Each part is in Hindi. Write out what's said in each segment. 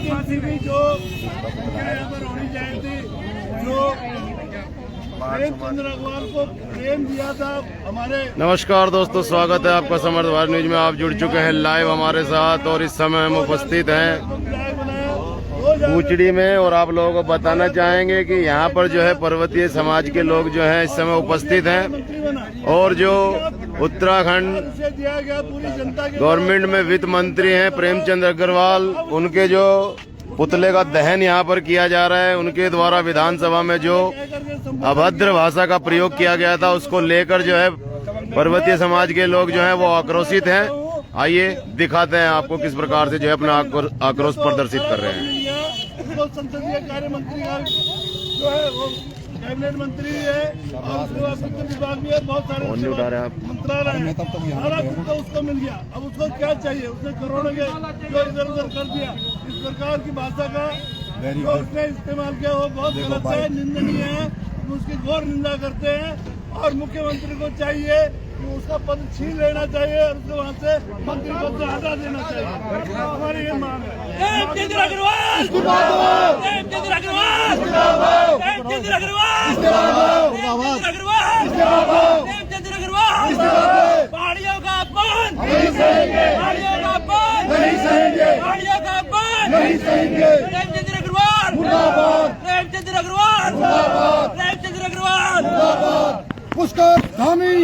फांसी भी जो यहाँ पर होनी चाहिए थी, जो प्रेम चंद्र अग्रवाल को प्रेम दिया था हमारे। नमस्कार दोस्तों, स्वागत है आपका समर्थ भारत न्यूज में। आप जुड़ चुके हैं लाइव हमारे साथ और इस समय हम उपस्थित हैं कूचड़ी में और आप लोगों को बताना चाहेंगे कि यहाँ पर जो है पर्वतीय समाज के लोग जो हैं इस समय उपस्थित हैं और जो उत्तराखंड गवर्नमेंट में वित्त मंत्री हैं प्रेमचंद अग्रवाल, उनके जो पुतले का दहन यहाँ पर किया जा रहा है, उनके द्वारा विधानसभा में जो अभद्र भाषा का प्रयोग किया गया था उसको लेकर जो है पर्वतीय समाज के लोग जो हैं वो आक्रोशित हैं। आइए दिखाते हैं आपको किस प्रकार से जो है अपना आक्रोश प्रदर्शित कर रहे हैं। संसदीय कार्य मंत्री जो है वो कैबिनेट मंत्री है और उसके बाद वित्त विभाग भी है, बहुत सारे मंत्रालय सारा कुछ तो उसको मिल गया। अब उसको क्या चाहिए? उसने करोड़ों के जो इधर उधर कर दिया। इस प्रकार की भाषा का जो उसने इस्तेमाल किया वो बहुत गलत है, निंदनीय है। हम उसकी घोर निंदा करते हैं और मुख्यमंत्री को चाहिए कि उसका पद छीन लेना चाहिए और उसको वहाँ से मंत्री पद से हटा देना चाहिए। हमारी ये मांग है। प्रेमचंद्र अग्रवाल, प्रेमचंद्र अग्रवाल, प्रेमचंद्र अग्रवाल, प्रेमचंद्र अग्रवाल, प्रेमचंद्र अग्रवाल, पहाड़ियों का अपमान नहीं सहेंगे, पहाड़ियों का अपमान नहीं सहेंगे, पहाड़ियों का अपमान नहीं सहेंगे। प्रेमचंद्र अग्रवाल मुर्दाबाद, प्रेमचंद्र अग्रवाल मुर्दाबाद, प्रेमचंद्र अग्रवाल मुर्दाबाद। पुष्कर धामी,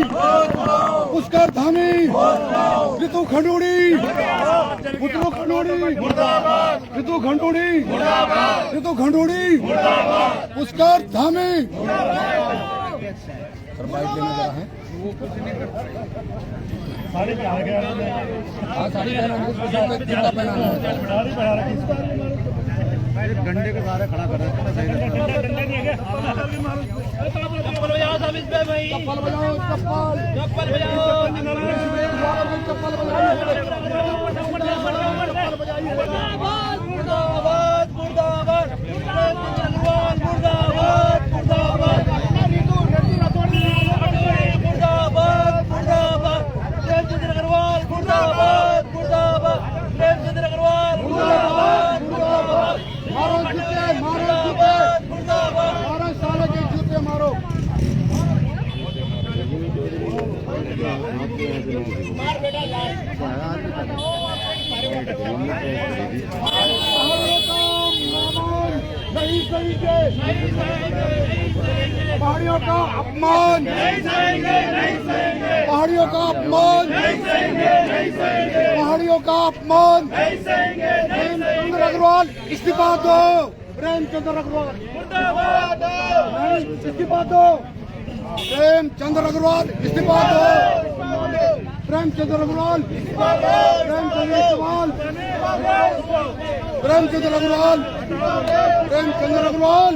पुष्कर धामी, ऋतु खंडूड़ी, ऋतु खंडूड़ी, ऋतु खंडूड़ी, ऋतु खंडूड़ी, पुष्कर धामी। सर बाइक लेने जा रहा है। साड़ी पहना डंडे के सहारे खड़ा कर रहे हैं। चप्पल बजाओ सब इस पे भाई, चप्पल बजाओ, चप्पल बजाओ, चप्पल मुर्दाबाद, मुर्दाबाद, मुर्दाबाद, मुर्दाबाद, मुर्दाबाद, मुर्दाबाद, प्रेमचंद्र अग्रवाल मुर्दाबाद, मुर्दाबाद, प्रेमचंद्र अग्रवाल मुर्दाबाद, मुर्दाबाद, मारो जूते, मारो जूते, मुर्दाबाद, मारो साले के जूते मारो। मार बेटा नहीं सहेंगे, पहाड़ियों का अपमान नहीं सहेंगे, नहीं सहेंगे, पहाड़ियों का अपमान नहीं सहेंगे, नहीं सहेंगे, पहाड़ियों का अपमान नहीं सहेंगे। प्रेमचंद्र अग्रवाल इस्तीफा दो, प्रेमचंद्र अग्रवाल मुर्दाबाद, इस्तीफा दो, प्रेमचंद्र अग्रवाल इस्तीफा दो, प्रेमचंद्र अग्रवाल, प्रेमचंद्र अग्रवाल, प्रेमचंद्र अग्रवाल, प्रेमचंद्र अग्रवाल,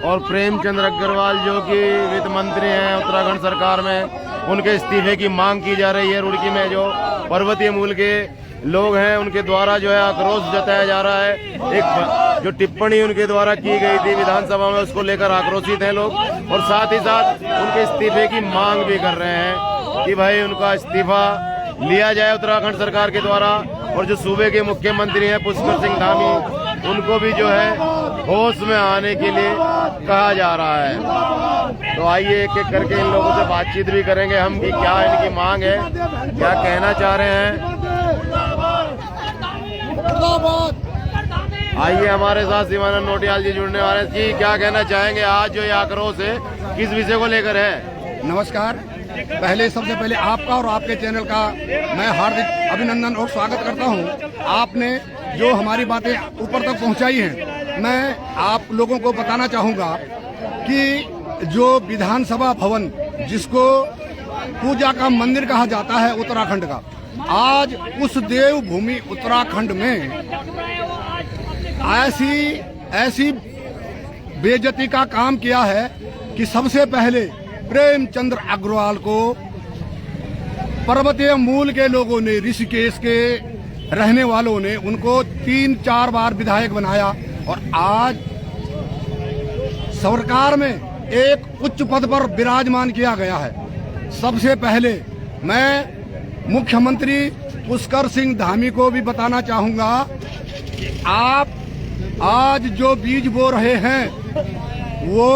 और प्रेमचंद्र अग्रवाल जो कि वित्त मंत्री हैं उत्तराखंड सरकार में, उनके इस्तीफे की मांग की जा रही है। रुड़की में जो पर्वतीय मूल के लोग हैं उनके द्वारा जो है आक्रोश जताया जा रहा है। एक जो टिप्पणी उनके द्वारा की गई थी विधानसभा में उसको लेकर आक्रोशित हैं लोग और साथ ही साथ उनके इस्तीफे की मांग भी कर रहे हैं कि भाई उनका इस्तीफा लिया जाए उत्तराखंड सरकार के द्वारा। और जो सूबे के मुख्यमंत्री हैं पुष्कर सिंह धामी, उनको भी जो है होश में आने के लिए कहा जा रहा है। तो आइए एक एक करके इन लोगों से बातचीत भी करेंगे हम कि क्या इनकी मांग है, क्या कहना चाह रहे हैं। आइए हमारे साथ शिवानंद नोटियाल जी जुड़ने वाले हैं। जी क्या कहना चाहेंगे, आज जो ये आक्रोश है किस विषय को लेकर है? नमस्कार, पहले सबसे पहले आपका और आपके चैनल का मैं हार्दिक अभिनंदन और स्वागत करता हूं। आपने जो हमारी बातें ऊपर तक पहुंचाई हैं, मैं आप लोगों को बताना चाहूंगा कि जो विधानसभा भवन जिसको पूजा का मंदिर कहा जाता है उत्तराखंड का, आज उस देवभूमि उत्तराखंड में ऐसी बेइज्जती का काम किया है कि सबसे पहले प्रेमचंद्र अग्रवाल को पर्वतीय मूल के लोगों ने, ऋषिकेश के रहने वालों ने उनको 3-4 बार विधायक बनाया और आज सरकार में एक उच्च पद पर विराजमान किया गया है। सबसे पहले मैं मुख्यमंत्री पुष्कर सिंह धामी को भी बताना चाहूंगा कि आप आज जो बीज बो रहे हैं वो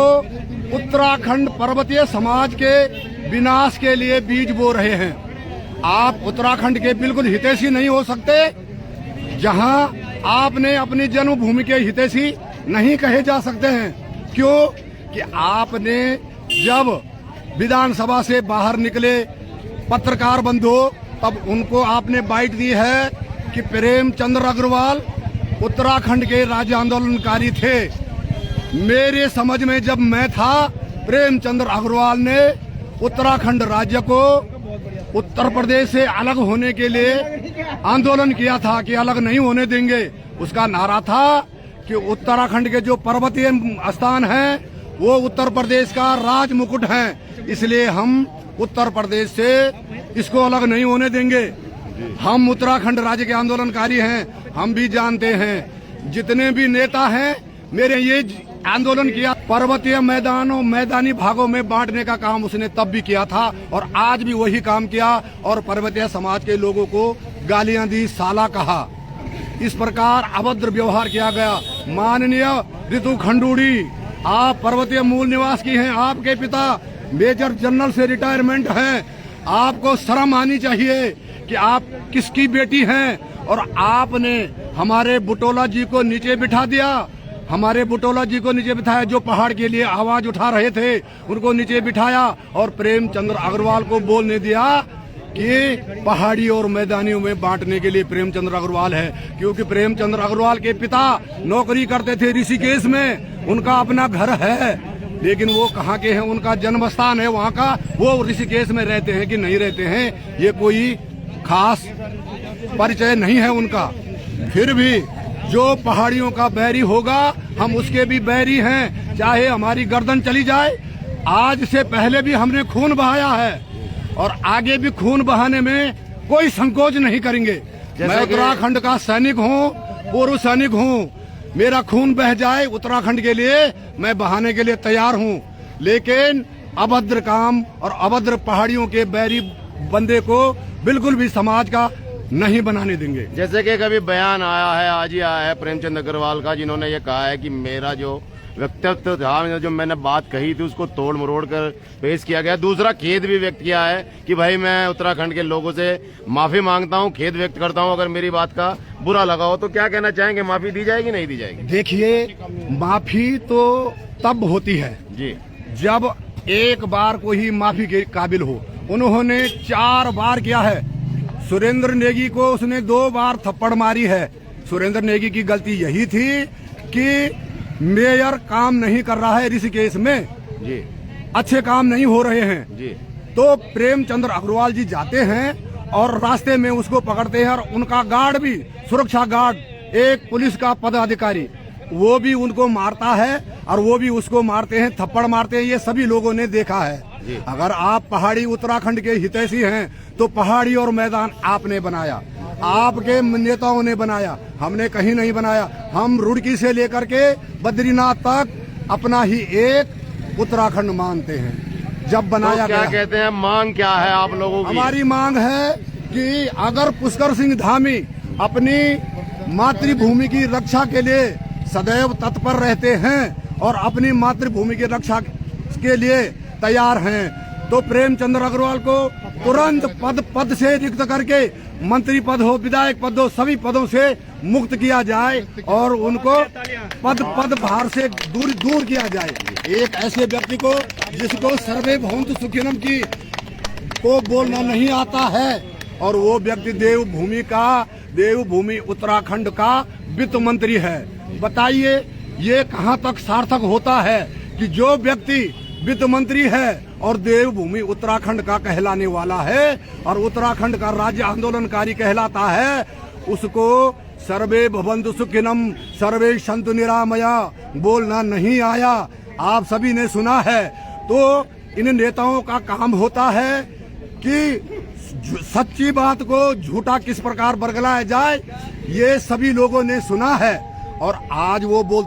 उत्तराखंड पर्वतीय समाज के विनाश के लिए बीज बो रहे हैं। आप उत्तराखंड के बिल्कुल हितैषी नहीं हो सकते। जहां आपने अपनी जन्मभूमि के हितैषी नहीं कहे जा सकते हैं। क्यों कि आपने जब विधानसभा से बाहर निकले पत्रकार बंधु, तब उनको आपने बाइट दी है कि प्रेमचंद्र अग्रवाल उत्तराखंड के राज्य आंदोलनकारी थे। मेरे समझ में जब मैं था, प्रेमचंद्र अग्रवाल ने उत्तराखंड राज्य को उत्तर प्रदेश से अलग होने के लिए आंदोलन किया था कि अलग नहीं होने देंगे। उसका नारा था कि उत्तराखंड के जो पर्वतीय स्थान हैं वो उत्तर प्रदेश का राज मुकुट है, इसलिए हम उत्तर प्रदेश से इसको अलग नहीं होने देंगे। हम उत्तराखंड राज्य के आंदोलनकारी हैं, हम भी जानते हैं। जितने भी नेता हैं मेरे ये आंदोलन किया, पर्वतीय मैदानों मैदानी भागों में बांटने का काम उसने तब भी किया था और आज भी वही काम किया और पर्वतीय समाज के लोगों को गालियां दी, साला कहा। इस प्रकार अभद्र व्यवहार किया गया। माननीय ऋतु खंडूड़ी, आप पर्वतीय मूल निवास की हैं, आपके पिता मेजर जनरल से रिटायरमेंट हैं। आपको शर्म आनी चाहिए कि आप किसकी बेटी हैं और आपने हमारे बुटोला जी को नीचे बिठा दिया। हमारे बुटोला जी को नीचे बिठाया, जो पहाड़ के लिए आवाज उठा रहे थे उनको नीचे बिठाया और प्रेमचंद्र अग्रवाल को बोलने दिया कि पहाड़ी और मैदानियों में बांटने के लिए प्रेमचंद्र अग्रवाल है। क्योंकि प्रेमचंद्र अग्रवाल के पिता नौकरी करते थे ऋषिकेश में, उनका अपना घर है, लेकिन वो कहाँ के हैं, उनका जन्म स्थान है वहाँ का, वो ऋषिकेश में रहते हैं कि नहीं रहते हैं ये कोई खास परिचय नहीं है उनका। फिर भी जो पहाड़ियों का बैरी होगा हम उसके भी बैरी हैं, चाहे हमारी गर्दन चली जाए। आज से पहले भी हमने खून बहाया है और आगे भी खून बहाने में कोई संकोच नहीं करेंगे। मैं उत्तराखंड का सैनिक हूँ, पूर्व सैनिक हूँ। मेरा खून बह जाए उत्तराखंड के लिए मैं बहाने के लिए तैयार हूँ, लेकिन अभद्र काम और अभद्र पहाड़ियों के बैरी बंदे को बिल्कुल भी समाज का नहीं बनाने देंगे। जैसे कि कभी बयान आया है, आज ही आया है प्रेमचंद अग्रवाल का, जिन्होंने ये कहा है कि मेरा जो व्यक्तित्व था, जो मैंने बात कही थी उसको तोड़ मरोड़ कर पेश किया गया। दूसरा खेद भी व्यक्त किया है कि भाई मैं उत्तराखंड के लोगों से माफी मांगता हूं, खेद व्यक्त करता हूं अगर मेरी बात का बुरा लगा हो। तो क्या कहना चाहेंगे, माफी दी जाएगी नहीं दी जाएगी? देखिए, माफी तो तब होती है जी जब एक बार कोई माफी के काबिल हो। उन्होंने 4 बार किया है। सुरेंद्र नेगी को उसने 2 बार थप्पड़ मारी है। सुरेंद्र नेगी की गलती यही थी कि मेयर काम नहीं कर रहा है ऋषिकेश में जी, अच्छे काम नहीं हो रहे हैं जी। तो प्रेमचंद्र अग्रवाल जी जाते हैं और रास्ते में उसको पकड़ते हैं और उनका गार्ड भी, सुरक्षा गार्ड, एक पुलिस का पदाधिकारी, वो भी उनको मारता है और वो भी उसको मारते हैं, थप्पड़ मारते हैं। ये सभी लोगों ने देखा है। अगर आप पहाड़ी उत्तराखंड के हितैषी हैं तो पहाड़ी और मैदान आपने बनाया, आपके नेताओं ने बनाया, हमने कहीं नहीं बनाया। हम रुड़की से लेकर के बद्रीनाथ तक अपना ही एक उत्तराखंड मानते हैं। जब बनाया तो क्या कहते हैं, मांग क्या है आप लोगों की? हमारी मांग है कि अगर पुष्कर सिंह धामी अपनी मातृभूमि की रक्षा के लिए सदैव तत्पर रहते हैं और अपनी मातृभूमि की रक्षा के लिए तैयार हैं, तो प्रेमचंद्र अग्रवाल को तुरंत पद से रिक्त करके मंत्री पद हो, विधायक पद हो, सभी पदों से मुक्त किया जाए और उनको पद भार से दूर किया जाए। एक ऐसे व्यक्ति को जिसको सर्वे भवन्तु सुखिनम की को बोलना नहीं आता है और वो व्यक्ति देवभूमि उत्तराखंड का वित्त मंत्री है। बताइए ये कहाँ तक सार्थक होता है कि जो व्यक्ति वित्त मंत्री है और देवभूमि उत्तराखंड का कहलाने वाला है और उत्तराखंड का राज्य आंदोलनकारी कहलाता है, उसको सर्वे भवन्तु सुखिनम सर्वे सन्तु निरामया बोलना नहीं आया। आप सभी ने सुना है। तो इन नेताओं का काम होता है कि सच्ची बात को झूठा किस प्रकार बरगलाया जाए, ये सभी लोगों ने सुना है और आज वो बोलते